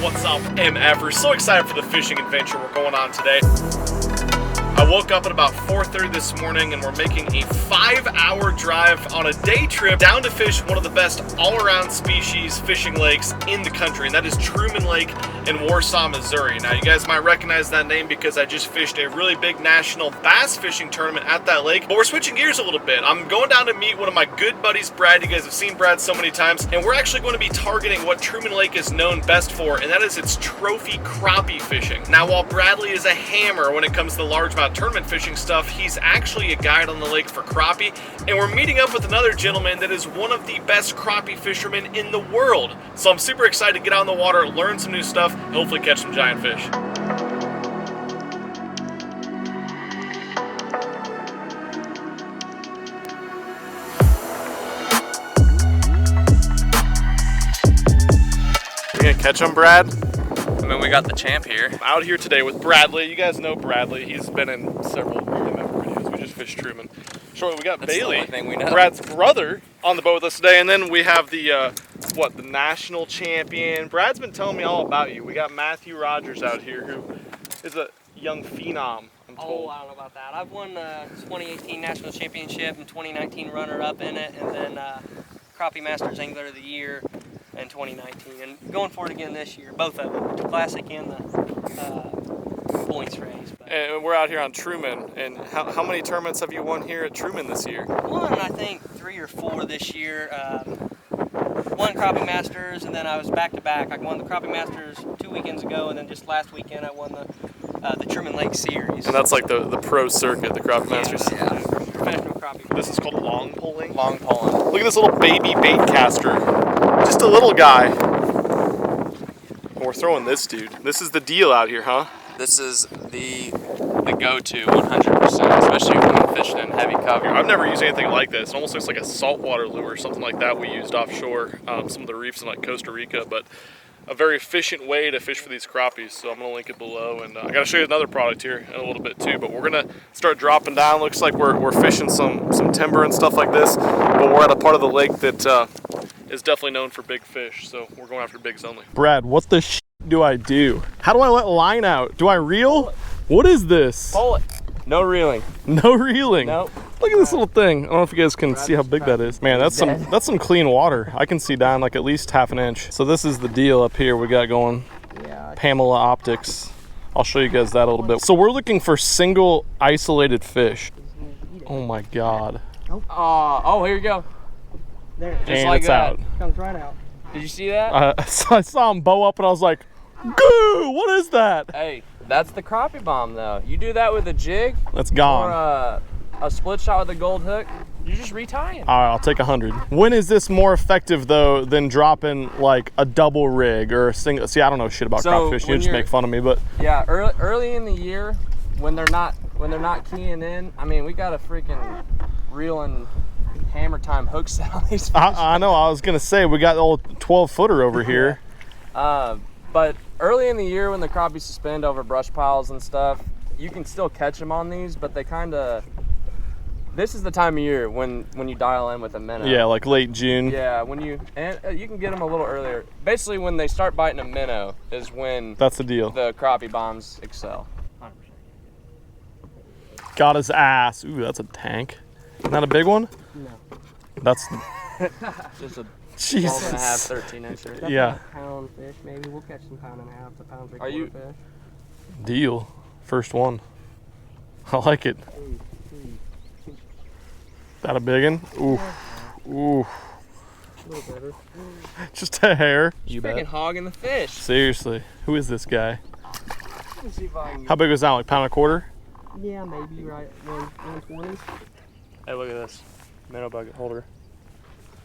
What's up, MFers? So excited for the fishing adventure we're going on today. I woke up at about 4:30 this morning and we're making a 5-hour drive on a day trip down to fish one of the best all-around species fishing lakes in the country, and that is Truman Lake in Warsaw, Missouri. Now, you guys might recognize that name because I just fished a really big national bass fishing tournament at that lake, but we're switching gears a little bit. I'm going down to meet one of my good buddies, Brad. You guys have seen Brad so many times, and we're actually going to be targeting what Truman Lake is known best for, and that is its trophy crappie fishing. Now, while Bradley is a hammer when it comes to largemouth tournament fishing stuff, he's actually a guide on the lake for crappie, and we're meeting up with another gentleman that is one of the best crappie fishermen in the world. So I'm super excited to get out in the water, learn some new stuff, and hopefully catch some giant fish. You gonna catch them, Brad? I mean, we got the champ here. I'm out here today with Bradley. You guys know Bradley. He's been in several videos. We just fished Truman. Shortly, we got That's Bailey, the only thing we know. Brad's brother, on the boat with us today. And then we have the, the national champion. Brad's been telling me all about you. We got Matthew Rogers out here, who is a young phenom, I'm told. Oh, I don't know about that. I've won the 2018 National Championship and 2019 runner-up in it, and then Crappie Masters Angler of the Year in 2019, and going for it again this year, both of them, the Classic and the points race. But And we're out here on Truman, and how many tournaments have you won here at Truman this year? won, I think, 3 or 4 this year. Won Crappie Masters, and then I was back-to-back. I won the Crappie Masters 2 weekends ago, and then just last weekend I won the Truman Lake Series. And that's like the pro circuit, the Crappie Masters. Yeah, professional crappie. This is called long poling. Long pulling. Look at this little baby bait caster. Just a little guy. We're throwing this dude. This is the deal out here, huh? This is the go-to 100%, especially when I'm fishing in heavy cover. I've never used anything like this. It almost looks like a saltwater lure or something like that we used offshore, some of the reefs in like Costa Rica, but a very efficient way to fish for these crappies. So I'm gonna link it below, and I gotta show you another product here in a little bit too, but we're gonna start dropping down. Looks like we're fishing some timber and stuff like this, but we're at a part of the lake that is definitely known for big fish, so we're going after bigs only. Brad, what the do I do? How do I let line out? Do I reel? What is this? Pull it. No reeling. No reeling. Nope. Look at this little thing. I don't know if you guys can see how big that is. Man, that's some clean water. I can see down like at least half an inch. So this is the deal up here we got going. Yeah. Panoptix. I'll show you guys that a little bit. So we're looking for single isolated fish. Oh my God. Oh, here you go. There, Just And like it's that. out. comes right out. Did you see that? So I saw him bow up and I was like, goo, what is that? Hey, that's the crappie bomb though. You do that with a jig That's or gone. a split shot with a gold hook, you're just retying. All right, I'll take 100. When is this more effective though than dropping like a double rig or a single? See, I don't know shit about crop fishing. You just make fun of me, but yeah, early in the year when they're not keying in, I mean, we got a freaking reeling hammer time hook set on these fish. I know. I was gonna say we got the old 12-footer over here. But early in the year when the crappie suspend over brush piles and stuff, you can still catch them on these, but they kind of. This is the time of year when you dial in with a minnow. Yeah, like late June. Yeah, when you can get them a little earlier. Basically, when they start biting a minnow is when That's the deal. the crappie bombs excel. 100%. Got his ass. Ooh, that's a tank. Isn't that a big one? No. That's Just a 12 and a half, Jesus. 13 incher. Yeah. Pound fish, maybe. We'll catch some pound and a half to pound Are you- fish. Deal. First one. I like it. That a big one? Ooh. Ooh. A little better. Just a hair. You freaking hogging the fish. Seriously. Who is this guy? Let's see if I can How big was that? Like pound and a quarter? Yeah, maybe right 120. Hey, look at this minnow bucket holder.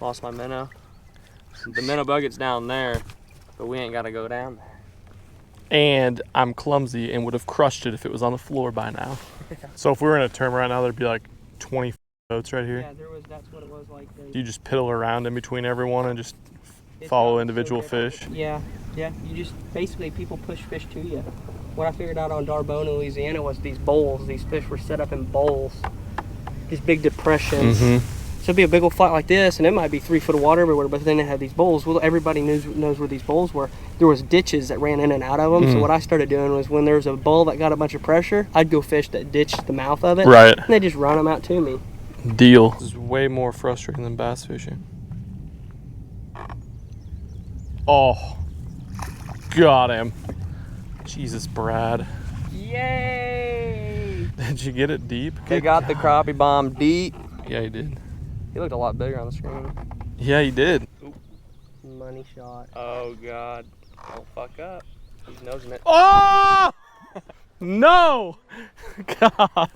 Lost my minnow. The minnow bucket's down there, but we ain't got to go down there. And I'm clumsy and would have crushed it if it was on the floor by now. So if we were in a tournament right now, there'd be like 20 boats right here. Yeah, that's what it was like. Do you just piddle around in between everyone and just follow individual fish? Yeah. You just basically people push fish to you. What I figured out on Darbona, Louisiana was these bowls. These fish were set up in bowls. These big depressions. So it'd be a big old flat like this, and it might be 3 foot of water everywhere, but then they have these bowls. Well, everybody knows where these bowls were. There was ditches that ran in and out of them. So what I started doing was when there was a bowl that got a bunch of pressure, I'd go fish that ditched the mouth of it. Right. And they just run them out to me. Deal. This is way more frustrating than bass fishing. Oh, got him. Jesus, Brad. Yay! Did you get it deep? They got the crappie bomb deep. Yeah, he did. He looked a lot bigger on the screen. Yeah, he did. Money shot. Oh God! Don't fuck up. He's nosing it. Oh! No! God.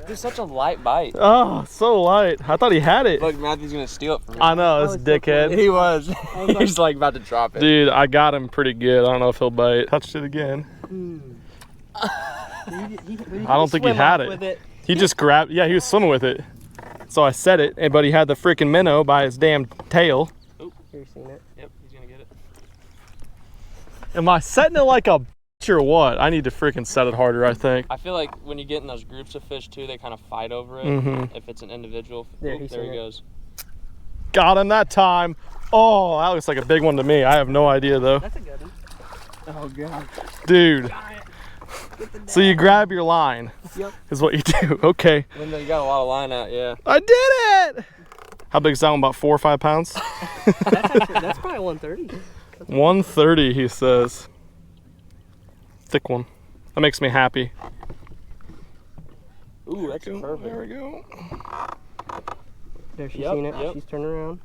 It's such a light bite. Oh, so light. I thought he had it. Look, Matthew's gonna steal it from me. I know, this dickhead. He was. He's like about to drop it. Dude, I got him pretty good. I don't know if he'll bite. Touched it again. I don't think he had it. He just grabbed, yeah, he was swimming with it. So I set it, but he had the freaking minnow by his damn tail. Oh, you've seen it. Yep, he's gonna get it. Am I setting it like a bitch or what? I need to freaking set it harder, I think. I feel like when you get in those groups of fish too, they kind of fight over it. If it's an individual. There, There he goes. Got him that time. Oh, that looks like a big one to me. I have no idea though. That's a good one. Oh God. Dude. So you grab your line, is what you do. Okay. When you got a lot of line out, yeah. I did it! How big is that one? About 4 or 5 pounds? That's probably 130. 130, he says. Thick one. That makes me happy. Ooh, that's perfect. There we go. There, she's seen it. She's turning around.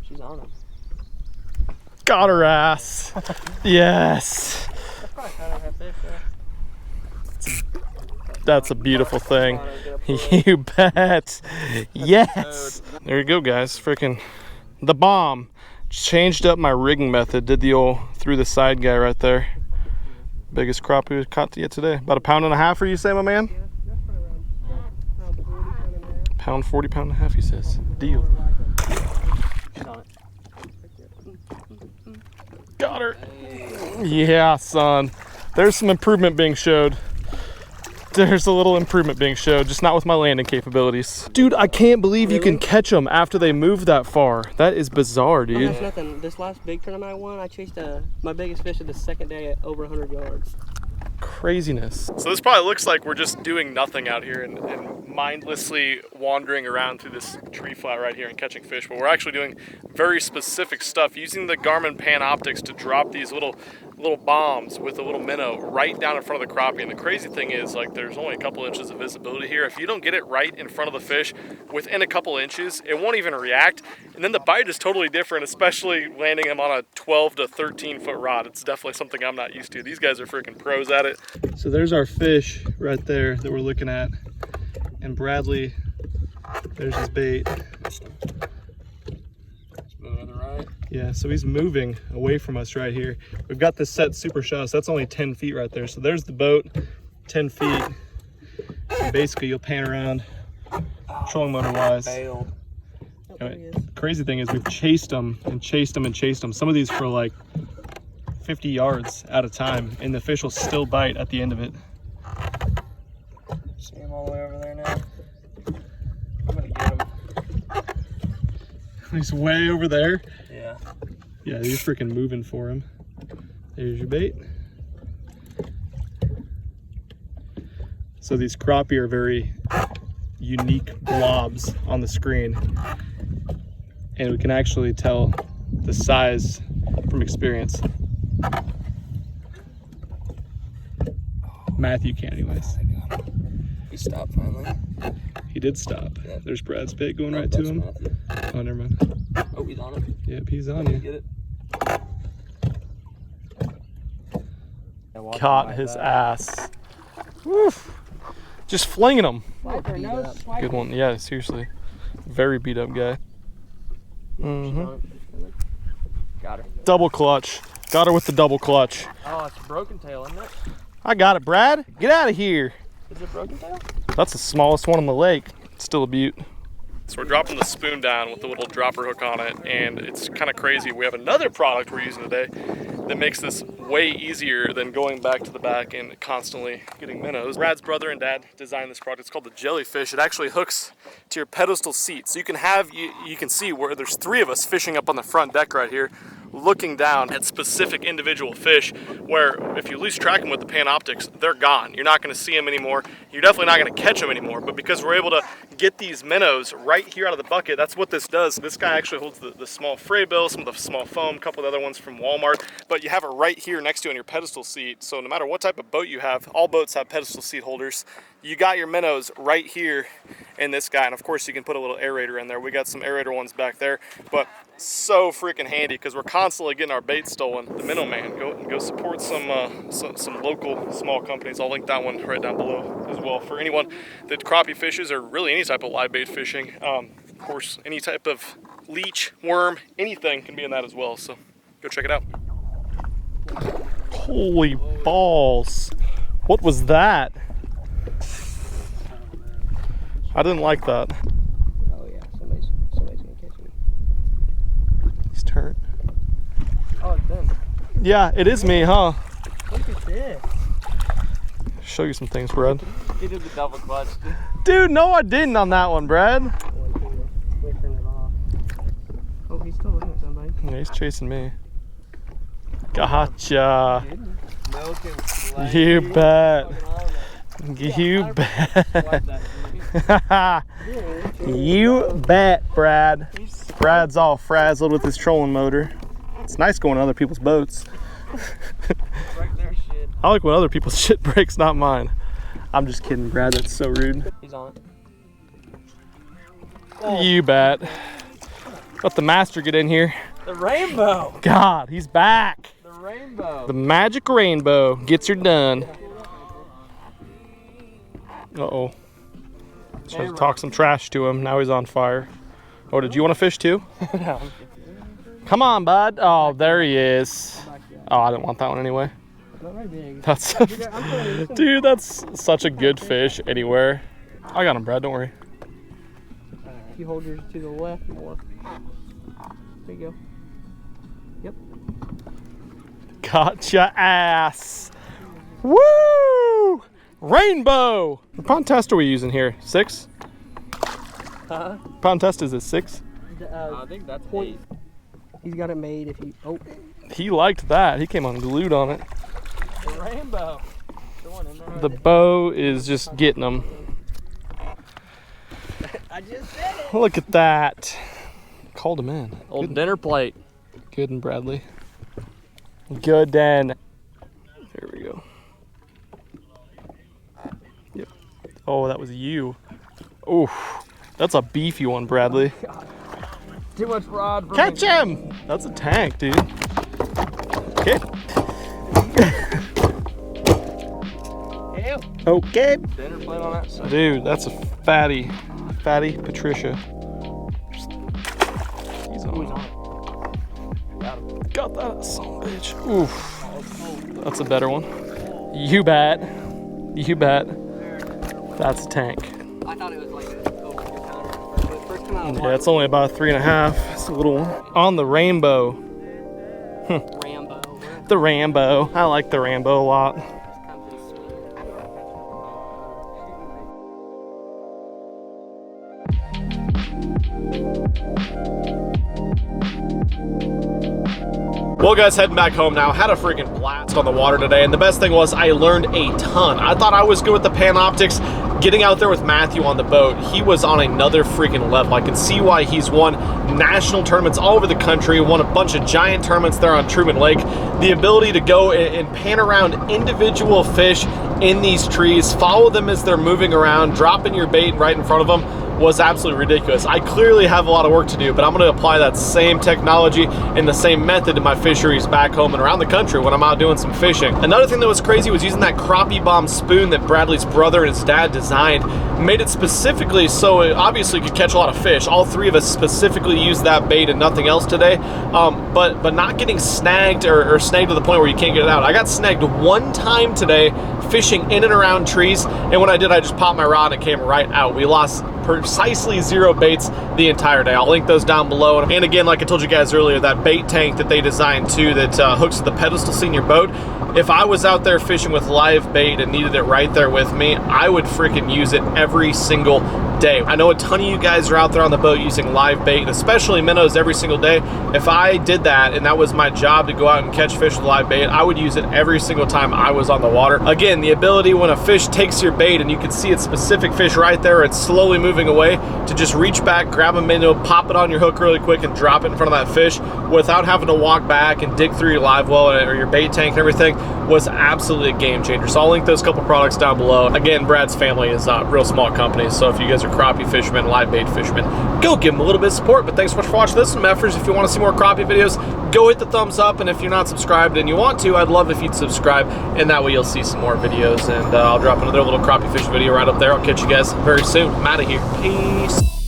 She's on it. Got her ass. Yes. That's a beautiful thing. You bet. Yes. There you go, guys. Freaking the bomb. Changed up my rigging method. Did the old through the side guy right there. Biggest crappie we caught yet today. About 1.5 pounds, you say, my man? Pound 40, pound and a half, he says. Deal. Got her. Yeah, son. There's some improvement being showed. There's a little improvement being showed, just not with my landing capabilities. Dude, I can't believe you can catch them after they move that far. That is bizarre, dude. That's nothing. This last big tournament I won, I chased my biggest fish of the second day at over 100 yards. Craziness. So this probably looks like we're just doing nothing out here and mindlessly wandering around through this tree flat right here and catching fish, but we're actually doing very specific stuff, using the Garmin Panoptix to drop these little bombs with a little minnow right down in front of the crappie. And the crazy thing is, like, there's only a couple inches of visibility here. If you don't get it right in front of the fish within a couple inches, it won't even react. And then the bite is totally different, especially landing them on a 12 to 13 foot rod. It's definitely something I'm not used to. These guys are freaking pros at it. So there's our fish right there that we're looking at. And Bradley, there's his bait. Moving to the right. Yeah, so he's moving away from us right here. We've got this set super shallow, so that's only 10 feet right there. So there's the boat, 10 feet. And basically, you'll pan around, trolling motor wise. Failed. The crazy thing is we've chased them and chased them and chased them. Some of these for like 50 yards at a time, and the fish will still bite at the end of it. See him all the way over there now. I'm gonna get him. He's way over there. Yeah. Yeah, you're freaking moving for him. There's your bait. So these crappie are very unique blobs on the screen. And we can actually tell the size from experience. Matthew can anyways. He stopped finally. He did stop. Yeah. There's Brad's bait going right to him. Matthew. Oh, never mind. Oh, he's on it. Yep, he's on you. Get it. Caught his ass. Woof. Just flinging them. Good one. Yeah, seriously. Very beat up guy. Got her. Double clutch. Got her with the double clutch. Oh, it's a broken tail, isn't it? I got it, Brad. Get out of here. Is it broken tail? That's the smallest one on the lake. Still a beaut. So we're dropping the spoon down with the little dropper hook on it, and it's kind of crazy. We have another product we're using today. that makes this way easier than going back to the back and constantly getting minnows. Brad's brother and dad designed this product. It's called the Jellyfish. It actually hooks to your pedestal seat. So you can have, you can see where there's 3 of us fishing up on the front deck right here, looking down at specific individual fish, where if you lose track of them with the Panoptix, they're gone. You're not gonna see them anymore. You're definitely not gonna catch them anymore, but because we're able to get these minnows right here out of the bucket, that's what this does. This guy actually holds the small fray bill, some of the small foam, a couple of the other ones from Walmart, but you have it right here next to you on your pedestal seat. So no matter what type of boat you have, all boats have pedestal seat holders. You got your minnows right here in this guy, and of course you can put a little aerator in there. We got some aerator ones back there, but so freaking handy because we're constantly getting our bait stolen. The Minnow Man, go support some local small companies. I'll link that one right down below as well for anyone that crappie fishes or really any type of live bait fishing. Of course, any type of leech, worm, anything can be in that as well. So go check it out. Holy balls! What was that? I didn't like that. Oh yeah, somebody's gonna catch me. He's turned. Oh, it's them. Yeah, it is me, huh? Look at this. Show you some things, Brad. He did the double clutch. Dude, no I didn't on that one, Brad. Let me turn it off. Oh, he's still looking at somebody. Yeah, he's chasing me. Gotcha. Milliken. You bet. You bet. You bet, Brad. Brad's all frazzled with his trolling motor. It's nice going on other people's boats. Right there, shit. I like when other people's shit breaks, not mine. I'm just kidding, Brad. That's so rude. He's on it. Oh. You bet. Let the master get in here. The rainbow. God, he's back. The rainbow. The magic rainbow gets her done. Uh-oh. Trying to talk some trash to him. Now he's on fire. Oh, did you want to fish too? No. Come on, bud. Oh, there he is. Oh, I didn't want that one anyway. Not very big. That's dude, that's such a good fish anywhere. I got him, Brad. Don't worry. If you hold yours to the left more. There you go. Yep. Gotcha ass. Woo! Rainbow! What pound test are we using here? 6? Huh? Pound test is it 6? I think that's 8. He's got it made if you. Oh. He liked that. He came unglued on it. The rainbow. The one in there. The bow is just getting them. I just said it. Look at that. Called him in. Old dinner plate. Good and Bradley. Good then. There we go. Yep. Oh, that was you. Oof. That's a beefy one, Bradley. God. Too much rod for Catch me. him! That's a tank, dude. Okay. Ew. Okay. Dinner plate on that side. Dude, that's a fatty Patricia. He's on. Who's on it? Got him. Got that son of a bitch. Oof. That's a better one. You bet. You bet. That's a tank. I thought it was like a over the counter. When it first came out of the Yeah, it's only about a 3.5. It's a little one. On the rainbow. Rambo. The Rambo. I like the Rambo a lot. Just comes in sweet. Well guys, heading back home now. Had a freaking blast on the water today, and the best thing was I learned a ton. I thought I was good with the Panoptix. Getting out there with Matthew on the boat, he was on another freaking level. I can see why he's won national tournaments all over the country, won a bunch of giant tournaments there on Truman Lake. The ability to go and pan around individual fish in these trees, follow them as they're moving around, dropping your bait right in front of them, was absolutely ridiculous. I clearly have a lot of work to do, but I'm going to apply that same technology and the same method to my fisheries back home and around the country when I'm out doing some fishing. Another thing that was crazy was using that crappie bomb spoon that Bradley's brother and his dad designed. Made it specifically so it obviously could catch a lot of fish. All 3 of us specifically used that bait and nothing else today, but not getting snagged or snagged to the point where you can't get it out. I got snagged 1 time today fishing in and around trees, and when I did, I just popped my rod and it came right out. We lost precisely 0 baits the entire day. I'll link those down below. And again, like I told you guys earlier, that bait tank that they designed too that hooks to the pedestal seat in your boat, if I was out there fishing with live bait and needed it right there with me, I would freaking use it every single day. I know a ton of you guys are out there on the boat using live bait, and especially minnows every single day. If I did that and that was my job to go out and catch fish with live bait, I would use it every single time I was on the water. Again, the ability when a fish takes your bait and you can see its specific fish right there, it's slowly moving away, to just reach back, grab a minnow, pop it on your hook really quick and drop it in front of that fish without having to walk back and dig through your live well or your bait tank and everything was absolutely a game changer. So I'll link those couple products down below. Again, Brad's family is a real small company, so if you guys are crappie fishermen, live bait fishermen, go give them a little bit of support. But thanks so much for watching this one, Meffers. If you want to see more crappie videos, go hit the thumbs up, and if you're not subscribed and you want to, I'd love if you'd subscribe, and that way you'll see some more videos, and I'll drop another little crappie fishing video right up there. I'll catch you guys very soon. I'm out of here. Peace.